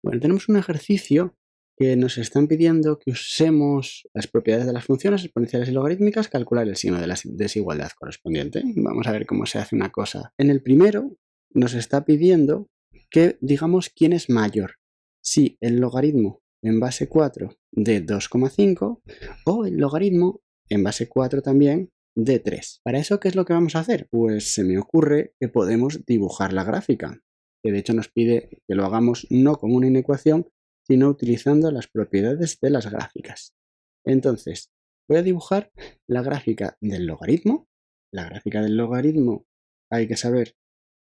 Bueno, tenemos un ejercicio que nos están pidiendo que usemos las propiedades de las funciones exponenciales y logarítmicas, calcular el signo de la desigualdad correspondiente. Vamos a ver cómo se hace una cosa. En el primero nos está pidiendo que digamos quién es mayor, si el logaritmo en base 4 de 2,5 o el logaritmo en base 4 también de 3. ¿Para eso qué es lo que vamos a hacer? Pues se me ocurre que podemos dibujar la gráfica, que de hecho nos pide que lo hagamos no con una inecuación, sino utilizando las propiedades de las gráficas. Entonces, voy a dibujar la gráfica del logaritmo. La gráfica del logaritmo hay que saber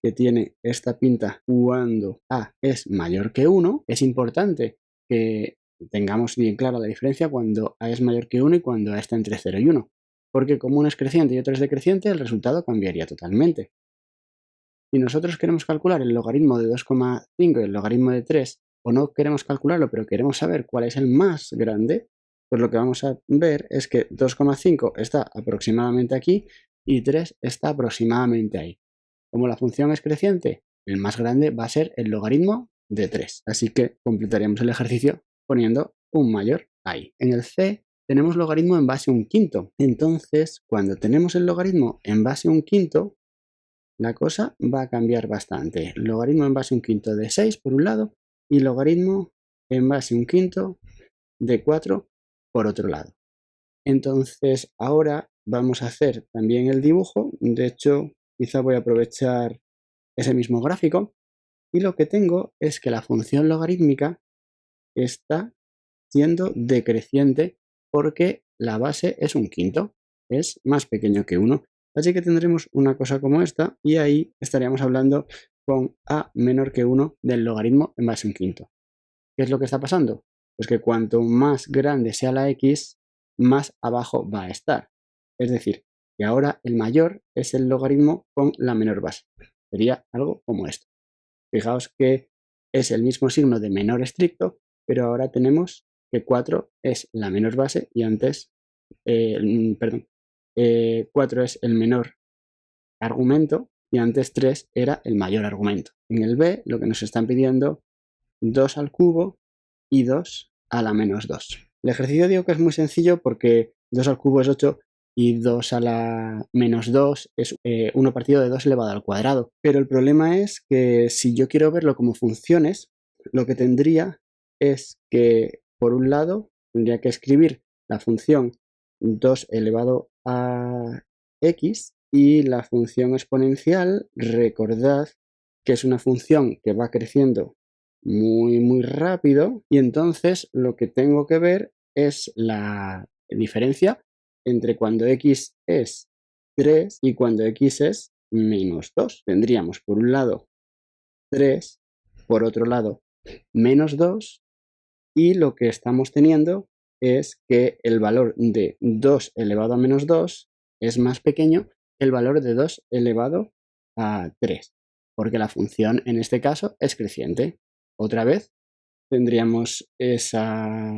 que tiene esta pinta cuando a es mayor que 1. Es importante que tengamos bien clara la diferencia cuando a es mayor que 1 y cuando a está entre 0 y 1, porque como uno es creciente y otro es decreciente, el resultado cambiaría totalmente. Si nosotros queremos calcular el logaritmo de 2,5 y el logaritmo de 3, o no queremos calcularlo, pero queremos saber cuál es el más grande, pues lo que vamos a ver es que 2,5 está aproximadamente aquí y 3 está aproximadamente ahí. Como la función es creciente, el más grande va a ser el logaritmo de 3. Así que completaríamos el ejercicio poniendo un mayor ahí. En el C tenemos logaritmo en base a un quinto. Entonces, cuando tenemos el logaritmo en base a un quinto, la cosa va a cambiar bastante. Logaritmo en base a un quinto de 6 por un lado y logaritmo en base a un quinto de 4 por otro lado. Entonces ahora vamos a hacer también el dibujo. De hecho, quizá voy a aprovechar ese mismo gráfico y lo que tengo es que la función logarítmica está siendo decreciente porque la base es un quinto, es más pequeño que 1. Así que tendremos una cosa como esta y ahí estaríamos hablando con a menor que 1 del logaritmo en base a un quinto. ¿Qué es lo que está pasando? Pues que cuanto más grande sea la x, más abajo va a estar. Es decir, que ahora el mayor es el logaritmo con la menor base. Sería algo como esto. Fijaos que es el mismo signo de menor estricto, pero ahora tenemos que 4 es la menor base y antes, 4 es el menor argumento y antes 3 era el mayor argumento. En el B lo que nos están pidiendo 2 al cubo y 2 a la menos 2. El ejercicio digo que es muy sencillo porque 2 al cubo es 8 y 2 a la menos 2 es 1 partido de 2 elevado al cuadrado. Pero el problema es que si yo quiero verlo como funciones, lo que tendría es que, por un lado, tendría que escribir la función 2 elevado a x y la función exponencial, recordad que es una función que va creciendo muy rápido y entonces lo que tengo que ver es la diferencia entre cuando x es 3 y cuando x es menos 2. Tendríamos por un lado 3, por otro lado menos 2 y lo que estamos teniendo es que el valor de 2 elevado a menos 2 es más pequeño que el valor de 2 elevado a 3, porque la función en este caso es creciente. Otra vez tendríamos esa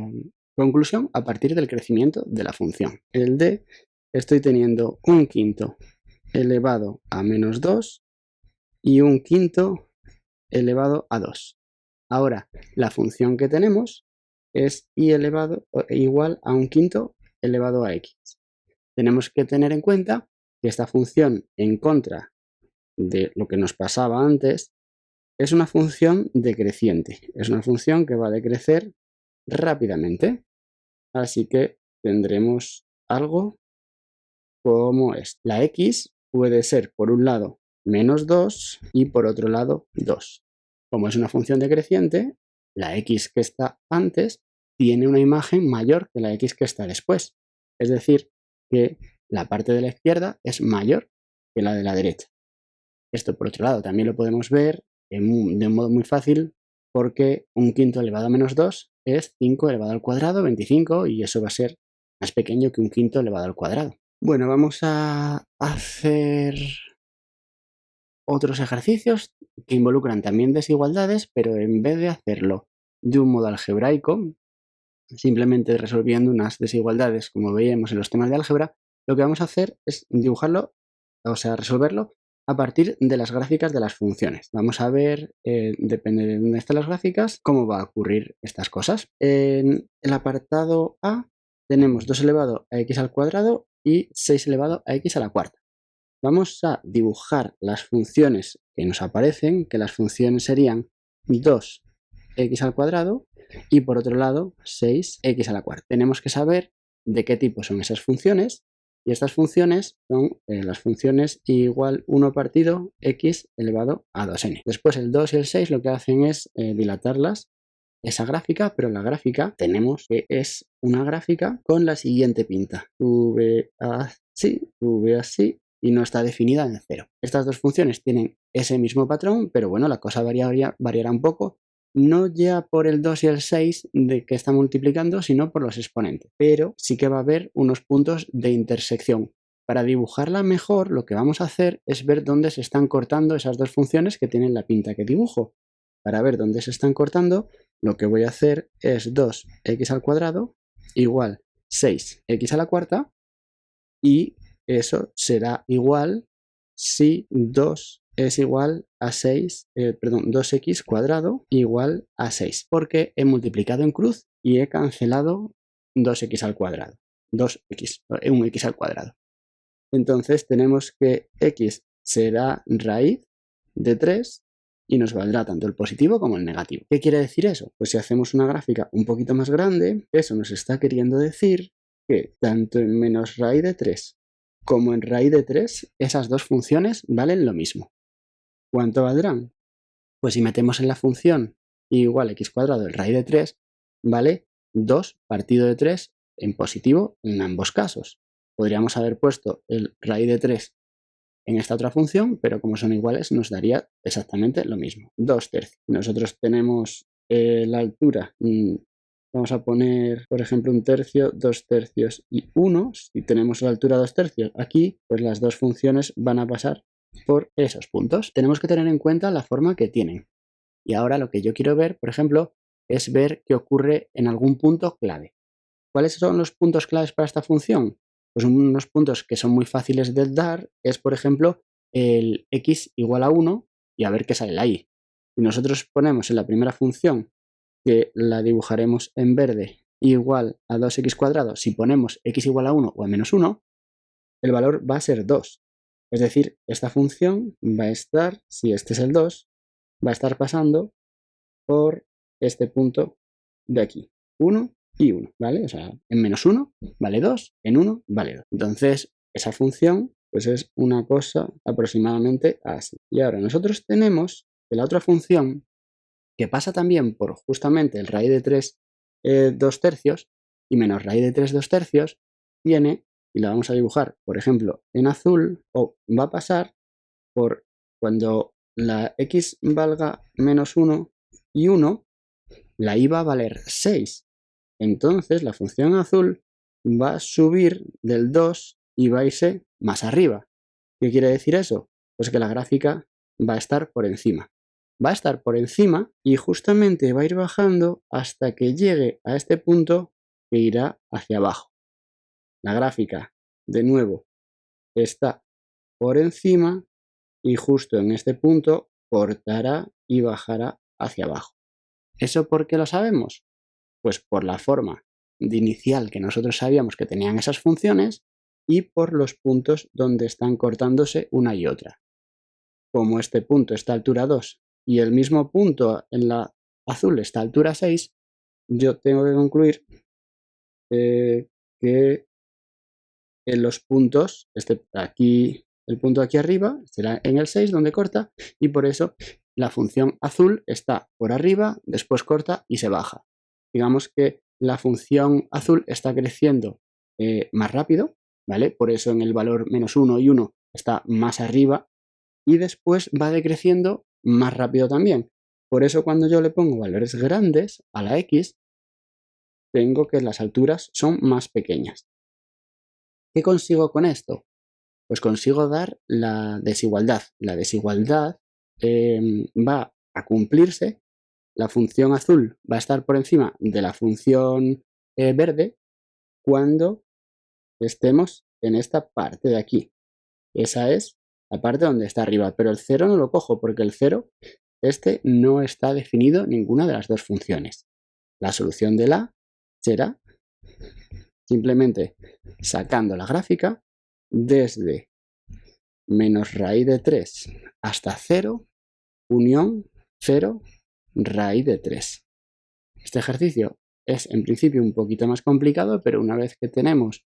conclusión a partir del crecimiento de la función. El d estoy teniendo un quinto elevado a menos 2 y un quinto elevado a 2. Ahora, la función que tenemos es y elevado igual a un quinto elevado a x. Tenemos que tener en cuenta que esta función en contra de lo que nos pasaba antes es una función decreciente. Es una función que va a decrecer rápidamente. Así que tendremos algo como esto. La x puede ser por un lado menos 2 y por otro lado 2. Como es una función decreciente, la x que está antes tiene una imagen mayor que la x que está después. Es decir, que la parte de la izquierda es mayor que la de la derecha. Esto, por otro lado, también lo podemos ver de un modo muy fácil porque un quinto elevado a menos 2 es 5 elevado al cuadrado, 25, y eso va a ser más pequeño que un quinto elevado al cuadrado. Bueno, vamos a hacer otros ejercicios que involucran también desigualdades, pero en vez de hacerlo de un modo algebraico, simplemente resolviendo unas desigualdades como veíamos en los temas de álgebra, lo que vamos a hacer es dibujarlo, o sea, resolverlo a partir de las gráficas de las funciones. Vamos a ver, depende de dónde están las gráficas, cómo va a ocurrir estas cosas. En el apartado A tenemos 2 elevado a x al cuadrado y 6 elevado a x a la cuarta. Vamos a dibujar las funciones que nos aparecen, que las funciones serían 2x al cuadrado y por otro lado 6x a la cuarta. Tenemos que saber de qué tipo son esas funciones y estas funciones son las funciones igual 1 partido x elevado a 2n. Después el 2 y el 6 lo que hacen es dilatarlas esa gráfica, pero la gráfica tenemos que es una gráfica con la siguiente pinta. V así y no está definida en 0. Estas dos funciones tienen ese mismo patrón, pero bueno, la cosa variará un poco, no ya por el 2 y el 6 de que está multiplicando, sino por los exponentes. Pero sí que va a haber unos puntos de intersección. Para dibujarla mejor, lo que vamos a hacer es ver dónde se están cortando esas dos funciones que tienen la pinta que dibujo. Para ver dónde se están cortando, lo que voy a hacer es 2x al cuadrado igual 6x a la cuarta y eso será igual si 2 es igual a 2x cuadrado igual a 6, porque he multiplicado en cruz y he cancelado 2x al cuadrado, un x al cuadrado. Entonces tenemos que x será raíz de 3 y nos valdrá tanto el positivo como el negativo. ¿Qué quiere decir eso? Pues si hacemos una gráfica un poquito más grande, eso nos está queriendo decir que tanto en menos raíz de 3 como en raíz de 3, esas dos funciones valen lo mismo. ¿Cuánto valdrán? Pues si metemos en la función igual x cuadrado en raíz de 3, vale 2 partido de 3 en positivo en ambos casos. Podríamos haber puesto el raíz de 3 en esta otra función, pero como son iguales nos daría exactamente lo mismo, 2 tercios. Nosotros tenemos la altura, vamos a poner por ejemplo 1 tercio, 2 tercios y 1. Si tenemos la altura 2 tercios aquí, pues las dos funciones van a pasar por esos puntos. Tenemos que tener en cuenta la forma que tienen. Y ahora lo que yo quiero ver, por ejemplo, es ver qué ocurre en algún punto clave. ¿Cuáles son los puntos claves para esta función? Pues unos puntos que son muy fáciles de dar es, por ejemplo, el x igual a 1 y a ver qué sale ahí. Si nosotros ponemos en la primera función, que la dibujaremos en verde, igual a 2x cuadrado, si ponemos x igual a 1 o a menos 1, el valor va a ser 2. Es decir, esta función va a estar, si este es el 2, va a estar pasando por este punto de aquí, 1 y 1, ¿vale? O sea, en menos 1 vale 2, en 1 vale 2. Entonces, esa función pues es una cosa aproximadamente así. Y ahora nosotros tenemos que la otra función, que pasa también por justamente el raíz de 3 2 tercios y menos raíz de 3 2 tercios, tiene, y la vamos a dibujar, por ejemplo, en azul, o va a pasar por cuando la x valga menos 1 y 1, la y va a valer 6. Entonces la función azul va a subir del 2 y va a irse más arriba. ¿Qué quiere decir eso? Pues que la gráfica va a estar por encima. Va a estar por encima y justamente va a ir bajando hasta que llegue a este punto que irá hacia abajo. La gráfica, de nuevo, está por encima y justo en este punto cortará y bajará hacia abajo. ¿Eso por qué lo sabemos? Pues por la forma de inicial que nosotros sabíamos que tenían esas funciones y por los puntos donde están cortándose una y otra. Como este punto está a altura 2 y el mismo punto en la azul está a altura 6, yo tengo que concluir que en los puntos, el punto aquí arriba será en el 6 donde corta y por eso la función azul está por arriba, después corta y se baja. Digamos que la función azul está creciendo más rápido, ¿vale? Por eso en el valor menos 1 y 1 está más arriba y después va decreciendo más rápido también. Por eso cuando yo le pongo valores grandes a la x, tengo que las alturas son más pequeñas. ¿Qué consigo con esto? Pues consigo dar la desigualdad. La desigualdad va a cumplirse. La función azul va a estar por encima de la función verde cuando estemos en esta parte de aquí. Esa es la parte donde está arriba, pero el 0 no lo cojo porque el 0, no está definido ninguna de las dos funciones. La solución de la será simplemente sacando la gráfica desde menos raíz de 3 hasta 0, unión 0, raíz de 3. Este ejercicio es en principio un poquito más complicado, pero una vez que tenemos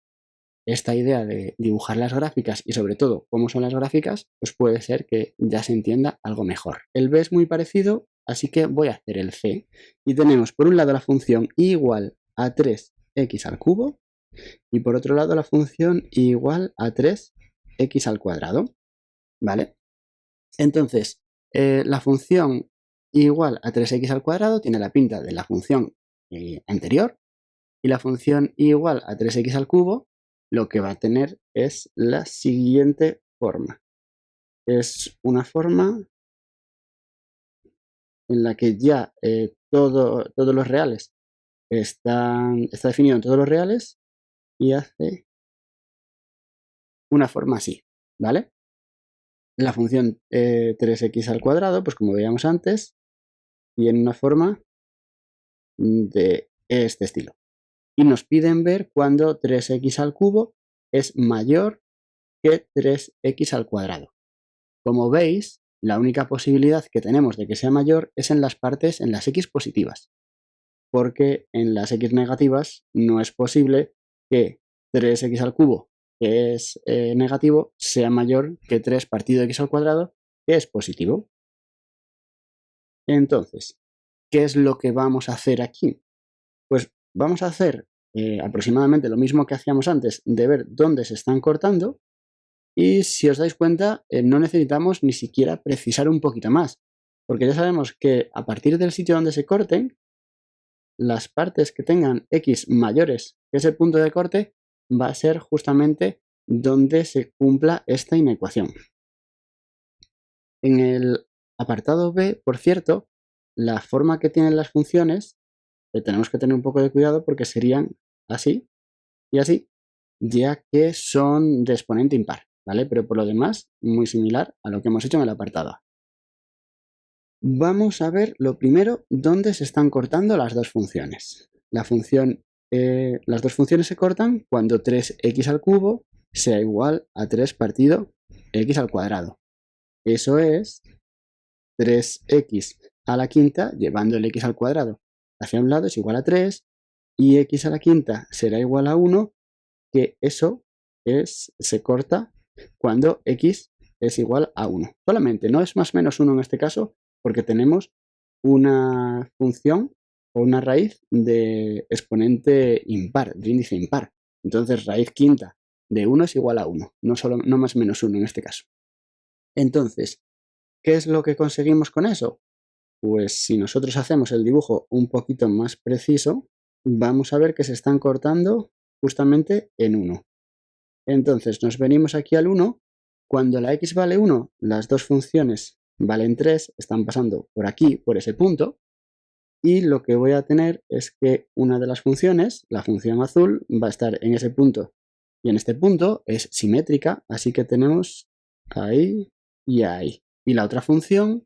esta idea de dibujar las gráficas y sobre todo cómo son las gráficas, pues puede ser que ya se entienda algo mejor. El B es muy parecido, así que voy a hacer el C. Y tenemos por un lado la función y igual a 3x al cubo y por otro lado la función y igual a 3x al cuadrado. ¿Vale? Entonces, la función igual a 3x al cuadrado tiene la pinta de la función anterior y la función igual a 3x al cubo lo que va a tener es la siguiente forma. Es una forma en la que ya todos los reales está definido en todos los reales y hace una forma así, ¿vale? La función 3x al cuadrado, pues como veíamos antes, tiene una forma de este estilo. Y nos piden ver cuando 3x al cubo es mayor que 3x al cuadrado. Como veis, la única posibilidad que tenemos de que sea mayor es en las partes, en las x positivas, porque en las x negativas no es posible que 3x al cubo, que es negativo, sea mayor que 3 partido x al cuadrado, que es positivo. Entonces, ¿qué es lo que vamos a hacer aquí? Pues vamos a hacer aproximadamente lo mismo que hacíamos antes, de ver dónde se están cortando. Y si os dais cuenta, no necesitamos ni siquiera precisar un poquito más, porque ya sabemos que a partir del sitio donde se corten, las partes que tengan x mayores que ese punto de corte va a ser justamente donde se cumpla esta inecuación. En el apartado B, por cierto, la forma que tienen las funciones, tenemos que tener un poco de cuidado porque serían así y así, ya que son de exponente impar, ¿vale? Pero por lo demás, muy similar a lo que hemos hecho en el apartado A. Vamos a ver lo primero dónde se están cortando las dos funciones. Las dos funciones se cortan cuando 3x al cubo sea igual a 3 partido x al cuadrado. Eso es 3x a la quinta llevando el x al cuadrado hacia un lado es igual a 3 y x a la quinta será igual a 1, que eso se corta cuando x es igual a 1. Solamente, no es más menos 1 en este caso, porque tenemos una función o una raíz de exponente impar, de índice impar. Entonces, raíz quinta de 1 es igual a 1, no más menos 1 en este caso. Entonces, ¿qué es lo que conseguimos con eso? Pues si nosotros hacemos el dibujo un poquito más preciso, vamos a ver que se están cortando justamente en 1. Entonces nos venimos aquí al 1. Cuando la x vale 1, las dos funciones valen 3, están pasando por aquí, por ese punto. Y lo que voy a tener es que una de las funciones, la función azul, va a estar en ese punto. Y en este punto es simétrica, así que tenemos ahí y ahí. Y la otra función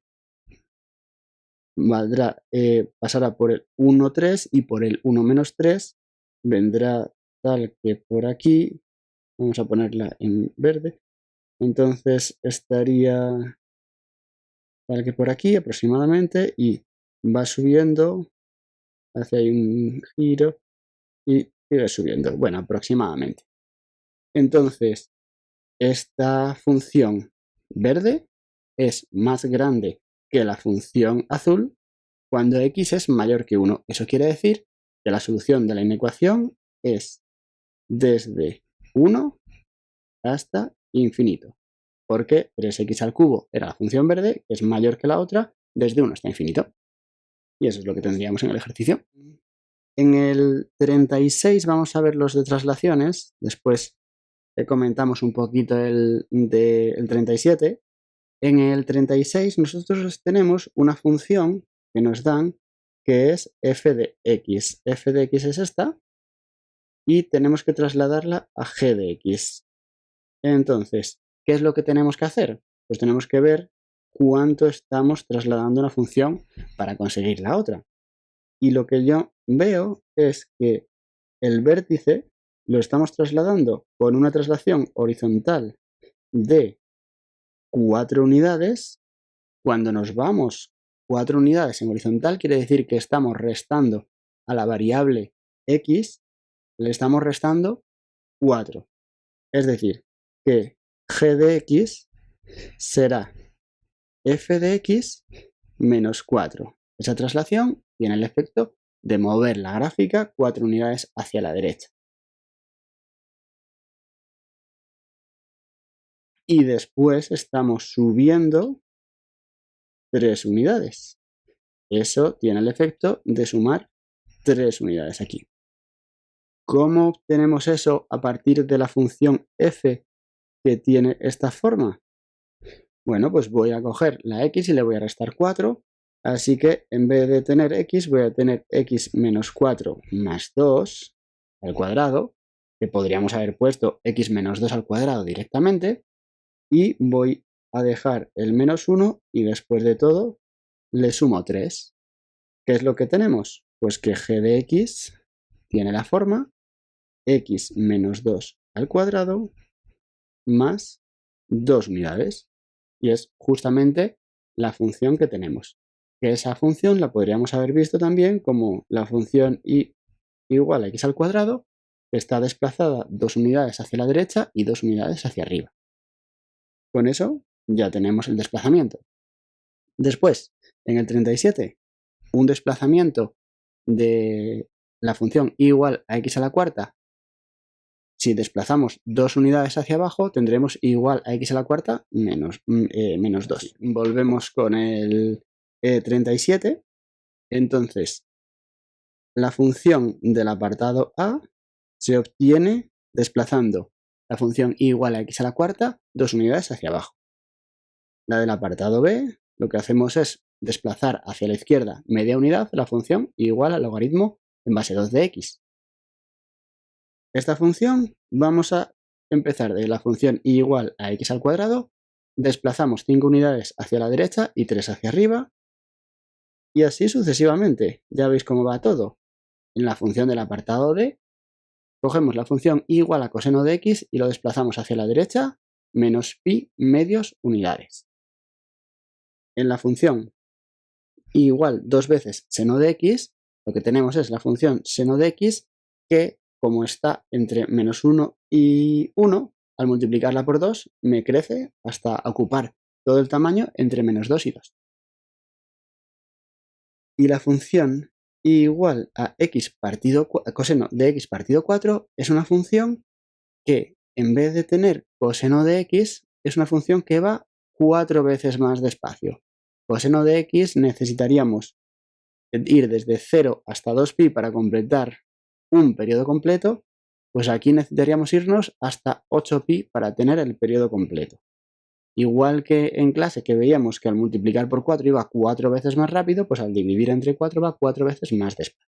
pasará por el 1, 3 y por el 1 menos 3 vendrá tal que por aquí, vamos a ponerla en verde, entonces estaría tal que por aquí aproximadamente y va subiendo, hace ahí un giro y sigue subiendo, bueno, aproximadamente. Entonces, esta función verde es más grande que la función azul cuando x es mayor que 1. Eso quiere decir que la solución de la inecuación es desde 1 hasta infinito, porque 3x al cubo era la función verde, que es mayor que la otra, desde 1 hasta infinito. Y eso es lo que tendríamos en el ejercicio. En el 36 vamos a ver los de traslaciones, después comentamos un poquito el 37. En el 36 nosotros tenemos una función que nos dan que es f de x. F de x es esta y tenemos que trasladarla a g de x. Entonces, ¿qué es lo que tenemos que hacer? pues tenemos que ver cuánto estamos trasladando una función para conseguir la otra. Y lo que yo veo es que el vértice lo estamos trasladando con una traslación horizontal de 4 unidades. Cuando nos vamos 4 unidades en horizontal, quiere decir que estamos restando a la variable x, le estamos restando 4. Es decir, que g de x será f de x menos 4. Esa traslación tiene el efecto de mover la gráfica 4 unidades hacia la derecha. Y después estamos subiendo 3 unidades. Eso tiene el efecto de sumar 3 unidades aquí. ¿Cómo obtenemos eso a partir de la función f que tiene esta forma? Bueno, pues voy a coger la x y le voy a restar 4. Así que en vez de tener x, voy a tener x menos 4 más 2 al cuadrado, que podríamos haber puesto x menos 2 al cuadrado directamente. Y voy a dejar el menos 1 y después de todo le sumo 3. ¿Qué es lo que tenemos? Pues que g de x tiene la forma x menos 2 al cuadrado más 2 unidades. Y es justamente la función que tenemos. Que esa función la podríamos haber visto también como la función y igual a x al cuadrado, que está desplazada 2 unidades hacia la derecha y 2 unidades hacia arriba. Con eso ya tenemos el desplazamiento. Después, en el 37, un desplazamiento de la función y igual a x a la cuarta. Si desplazamos 2 unidades hacia abajo, tendremos y igual a x a la cuarta menos 2. Volvemos con el 37. Entonces, la función del apartado A se obtiene desplazando la función y igual a x a la cuarta 2 unidades hacia abajo. La del apartado B, lo que hacemos es desplazar hacia la izquierda media unidad la función igual al logaritmo en base 2 de x. Esta función vamos a empezar de la función igual a x al cuadrado, desplazamos 5 unidades hacia la derecha y 3 hacia arriba, y así sucesivamente. Ya veis cómo va todo. En la función del apartado D, cogemos la función igual a coseno de x y lo desplazamos hacia la derecha, menos pi medios unidades. En la función igual 2 veces seno de x, lo que tenemos es la función seno de x que, como está entre menos 1 y 1, al multiplicarla por 2 me crece hasta ocupar todo el tamaño entre menos 2 y 2. Y la función igual a x partido coseno de x partido 4 es una función que, en vez de tener coseno de x, es una función que va 4 veces más despacio. Coseno de x necesitaríamos ir desde 0 hasta 2pi para completar un periodo completo, pues aquí necesitaríamos irnos hasta 8pi para tener el periodo completo. Igual que en clase que veíamos que al multiplicar por 4 iba 4 veces más rápido, pues al dividir entre 4 va 4 veces más despacio.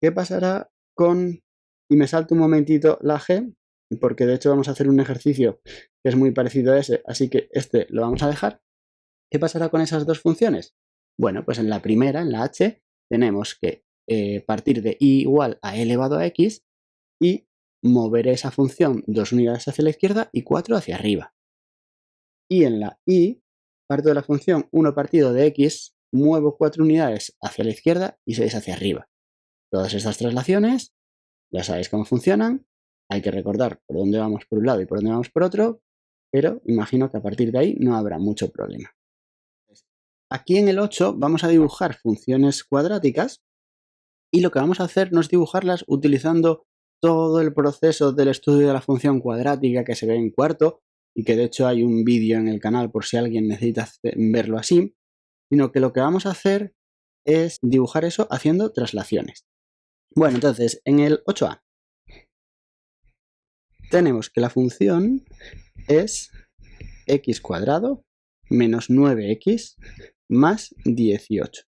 ¿Qué pasará con...? Y me salto un momentito la g, porque de hecho vamos a hacer un ejercicio que es muy parecido a ese, así que este lo vamos a dejar. ¿Qué pasará con esas dos funciones? Bueno, pues en la primera, en la h, tenemos que partir de y igual a e elevado a x y mover esa función 2 unidades hacia la izquierda y 4 hacia arriba. Y en la y, parto de la función 1 partido de x, muevo 4 unidades hacia la izquierda y 6 hacia arriba. Todas estas traslaciones, ya sabéis cómo funcionan, hay que recordar por dónde vamos por un lado y por dónde vamos por otro, pero imagino que a partir de ahí no habrá mucho problema. Aquí en el 8 vamos a dibujar funciones cuadráticas y lo que vamos a hacer no es dibujarlas utilizando todo el proceso del estudio de la función cuadrática que se ve en cuarto y que de hecho hay un vídeo en el canal por si alguien necesita verlo así, sino que lo que vamos a hacer es dibujar eso haciendo traslaciones. Bueno, entonces en el 8a tenemos que la función es x cuadrado menos 9x más 18.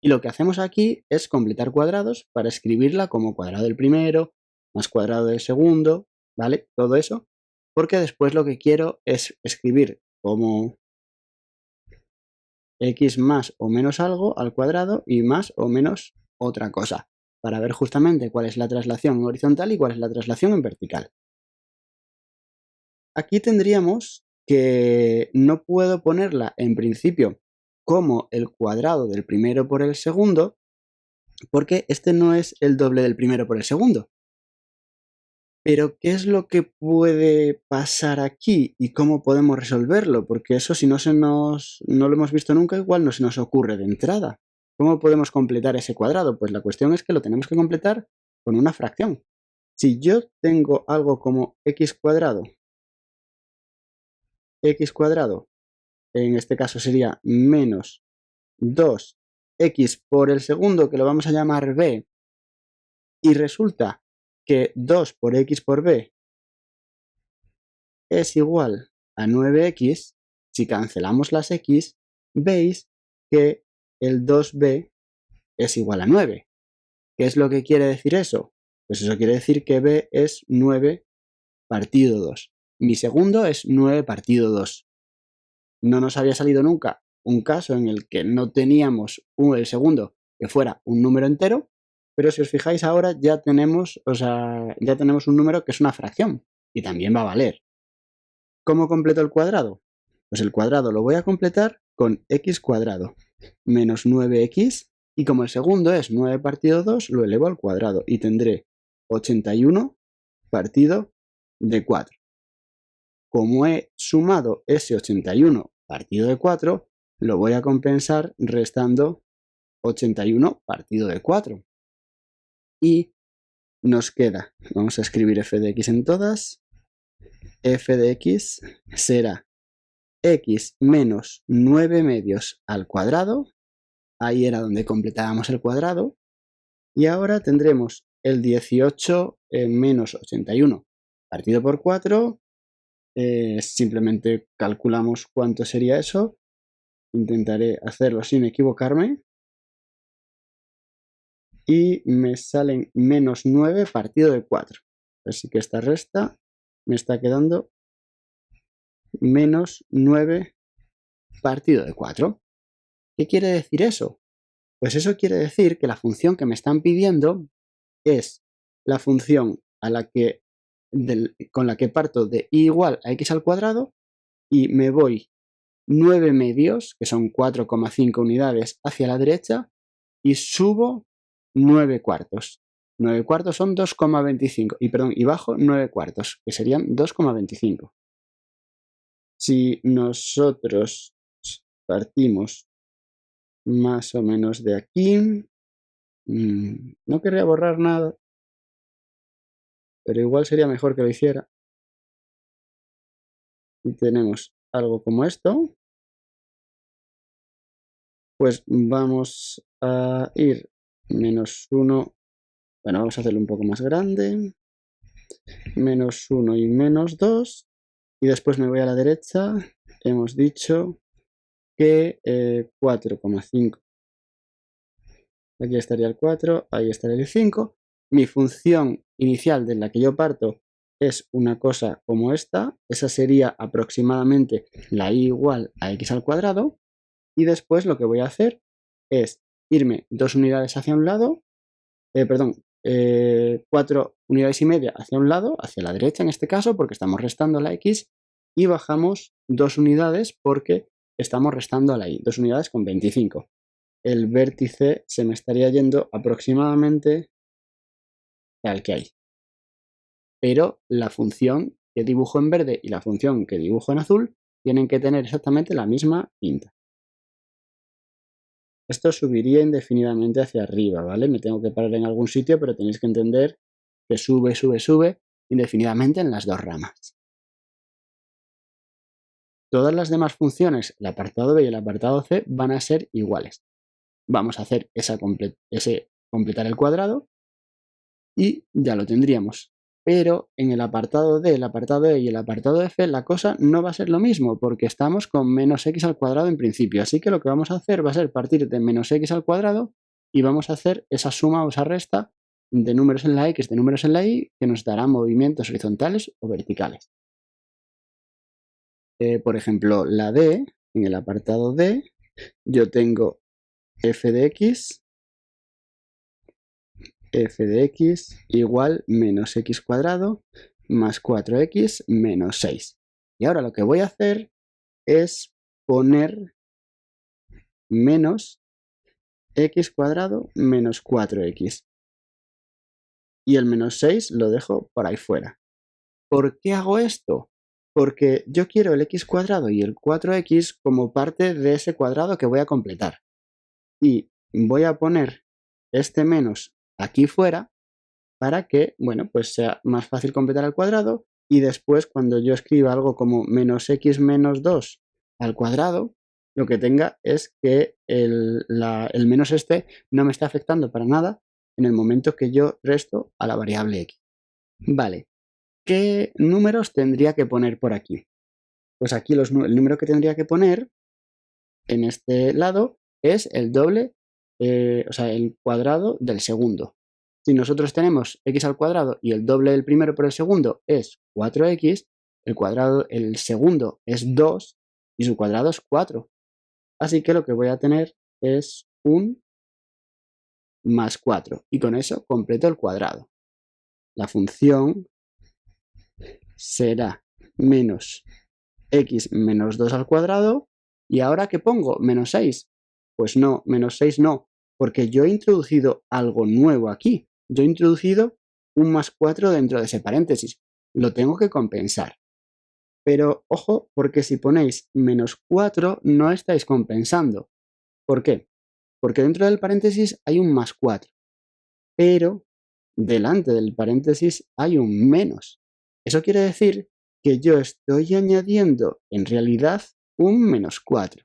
Y lo que hacemos aquí es completar cuadrados para escribirla como cuadrado del primero, más cuadrado del segundo, ¿vale? Todo eso, porque después lo que quiero es escribir como x más o menos algo al cuadrado y más o menos otra cosa, para ver justamente cuál es la traslación en horizontal y cuál es la traslación en vertical. Aquí tendríamos que no puedo ponerla en principio como el cuadrado del primero por el segundo, porque este no es el doble del primero por el segundo. Pero, ¿qué es lo que puede pasar aquí y cómo podemos resolverlo? Porque eso, si no lo hemos visto nunca, igual no se nos ocurre de entrada. ¿Cómo podemos completar ese cuadrado? Pues la cuestión es que lo tenemos que completar con una fracción. Si yo tengo algo como x cuadrado, en este caso sería menos 2x por el segundo, que lo vamos a llamar b, y resulta que 2 por x por b es igual a 9x, si cancelamos las x, veis que el 2b es igual a 9. ¿Qué es lo que quiere decir eso? Pues eso quiere decir que b es 9 partido 2. Mi segundo es 9 partido 2. No nos había salido nunca un caso en el que no teníamos el segundo que fuera un número entero, pero si os fijáis ahora ya tenemos un número que es una fracción y también va a valer. ¿Cómo completo el cuadrado? Pues el cuadrado lo voy a completar con x cuadrado menos 9x, y como el segundo es 9 partido 2, lo elevo al cuadrado y tendré 81 partido de 4. Como he sumado ese 81 partido de 4, lo voy a compensar restando 81 partido de 4. Y nos queda, vamos a escribir f de x en todas, f de x será x menos 9 medios al cuadrado, ahí era donde completábamos el cuadrado, y ahora tendremos el 18 menos 81 partido por 4, simplemente calculamos cuánto sería eso, intentaré hacerlo sin equivocarme, y me salen menos 9 partido de 4, así que esta resta me está quedando menos 9 partido de 4. ¿Qué quiere decir eso? Pues eso quiere decir que la función que me están pidiendo es la función con la que parto de y igual a x al cuadrado y me voy 9 medios, que son 4,5 unidades, hacia la derecha y subo 9 cuartos. 9 cuartos son 2,25 y bajo 9 cuartos, que serían 2,25. Si nosotros partimos más o menos de aquí, no querría borrar nada, pero igual sería mejor que lo hiciera. Y tenemos algo como esto. Pues vamos a ir menos 1, bueno, vamos a hacerlo un poco más grande, menos 1 y menos 2, y después me voy a la derecha, hemos dicho que 4,5. Aquí estaría el 4, ahí estaría el 5. Mi función inicial de la que yo parto es una cosa como esta, esa sería aproximadamente la y igual a x al cuadrado, y después lo que voy a hacer es irme 2 unidades hacia un lado, 4 unidades y media hacia un lado, hacia la derecha en este caso, porque estamos restando la x, y bajamos 2 unidades porque estamos restando a la y, 2 unidades con 25. El vértice se me estaría yendo aproximadamente al que hay. Pero la función que dibujo en verde y la función que dibujo en azul tienen que tener exactamente la misma pinta. Esto subiría indefinidamente hacia arriba, ¿vale? Me tengo que parar en algún sitio, pero tenéis que entender que sube, sube, sube indefinidamente en las dos ramas. Todas las demás funciones, el apartado B y el apartado C, van a ser iguales. Vamos a hacer ese completar el cuadrado y ya lo tendríamos. Pero en el apartado D, el apartado E y el apartado F la cosa no va a ser lo mismo porque estamos con menos x al cuadrado en principio. Así que lo que vamos a hacer va a ser partir de menos x al cuadrado y vamos a hacer esa suma o esa resta de números en la x, de números en la y, que nos dará movimientos horizontales o verticales. Por ejemplo, la D, en el apartado D, yo tengo f de x igual menos x cuadrado más 4x menos 6. Y ahora lo que voy a hacer es poner menos x cuadrado menos 4x. Y el menos 6 lo dejo por ahí fuera. ¿Por qué hago esto? Porque yo quiero el x cuadrado y el 4x como parte de ese cuadrado que voy a completar. Y voy a poner este menos aquí fuera para que, bueno, pues sea más fácil completar el cuadrado y después cuando yo escriba algo como menos x menos 2 al cuadrado, lo que tenga es que el menos este no me está afectando para nada en el momento que yo resto a la variable x. Vale, ¿qué números tendría que poner por aquí? Pues aquí el número que tendría que poner en este lado es el doble, o sea, el cuadrado del segundo. Si nosotros tenemos x al cuadrado y el doble del primero por el segundo es 4x, el segundo es 2 y su cuadrado es 4. Así que lo que voy a tener es un más 4 y con eso completo el cuadrado. La función será menos x menos 2 al cuadrado. ¿Y ahora qué pongo? ¿Menos 6? Pues no, menos 6 no, porque yo he introducido algo nuevo aquí. Yo he introducido un más 4 dentro de ese paréntesis. Lo tengo que compensar. Pero ojo, porque si ponéis menos 4 no estáis compensando. ¿Por qué? Porque dentro del paréntesis hay un más 4, pero delante del paréntesis hay un menos. Eso quiere decir que yo estoy añadiendo en realidad un menos 4.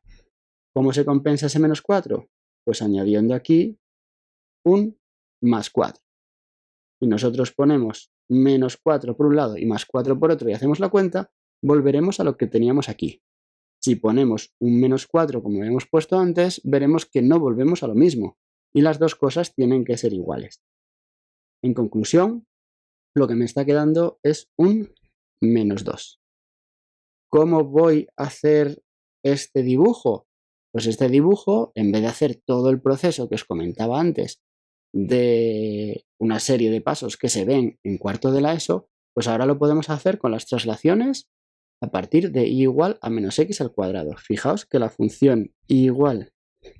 ¿Cómo se compensa ese menos 4? Pues añadiendo aquí un más 4. Si nosotros ponemos menos 4 por un lado y más 4 por otro y hacemos la cuenta, volveremos a lo que teníamos aquí. Si ponemos un menos 4 como habíamos puesto antes, veremos que no volvemos a lo mismo y las dos cosas tienen que ser iguales. En conclusión, lo que me está quedando es un menos 2. ¿Cómo voy a hacer este dibujo? Pues este dibujo, en vez de hacer todo el proceso que os comentaba antes de una serie de pasos que se ven en cuarto de la ESO, pues ahora lo podemos hacer con las traslaciones a partir de y igual a menos x al cuadrado. Fijaos que la función y igual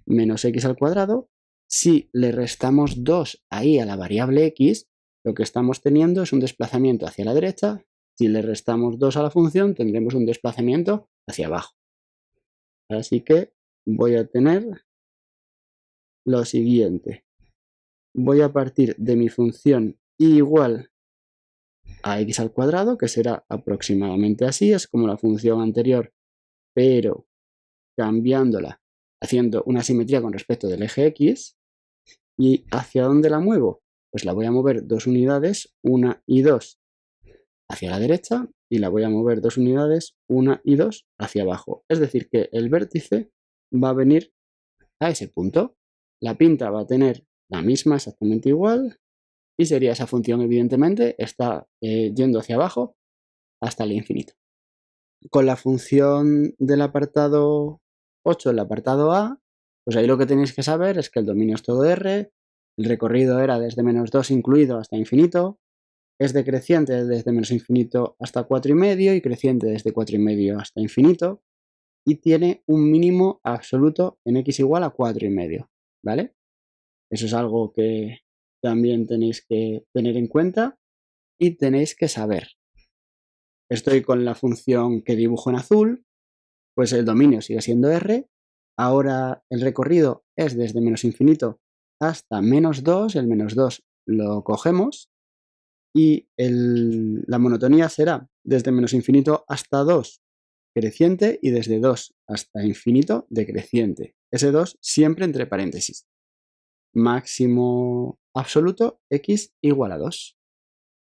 menos x al cuadrado, si le restamos 2 ahí a la variable x, lo que estamos teniendo es un desplazamiento hacia la derecha. Si le restamos 2 a la función, tendremos un desplazamiento hacia abajo. Así que voy a tener lo siguiente. Voy a partir de mi función y igual a x al cuadrado, que será aproximadamente así, es como la función anterior, pero cambiándola, haciendo una simetría con respecto del eje x. ¿Y hacia dónde la muevo? Pues la voy a mover 2 unidades, 1 y 2 hacia la derecha, y la voy a mover 2 unidades, 1 y 2 hacia abajo. Es decir, que el vértice va a venir a ese punto. La pinta va a tener la misma, exactamente igual, y sería esa función, evidentemente, está yendo hacia abajo hasta el infinito. Con la función del apartado 8, el apartado A, pues ahí lo que tenéis que saber es que el dominio es todo R, el recorrido era desde menos 2 incluido hasta infinito, es decreciente desde menos infinito hasta 4,5 y creciente desde 4,5 hasta infinito, y tiene un mínimo absoluto en x igual a 4,5, ¿vale? Eso es algo que también tenéis que tener en cuenta y tenéis que saber. Estoy con la función que dibujo en azul, pues el dominio sigue siendo R. Ahora el recorrido es desde menos infinito hasta menos 2, el menos 2 lo cogemos y la monotonía será desde menos infinito hasta 2 creciente y desde 2 hasta infinito decreciente. Ese 2 siempre entre paréntesis. Máximo absoluto x igual a 2.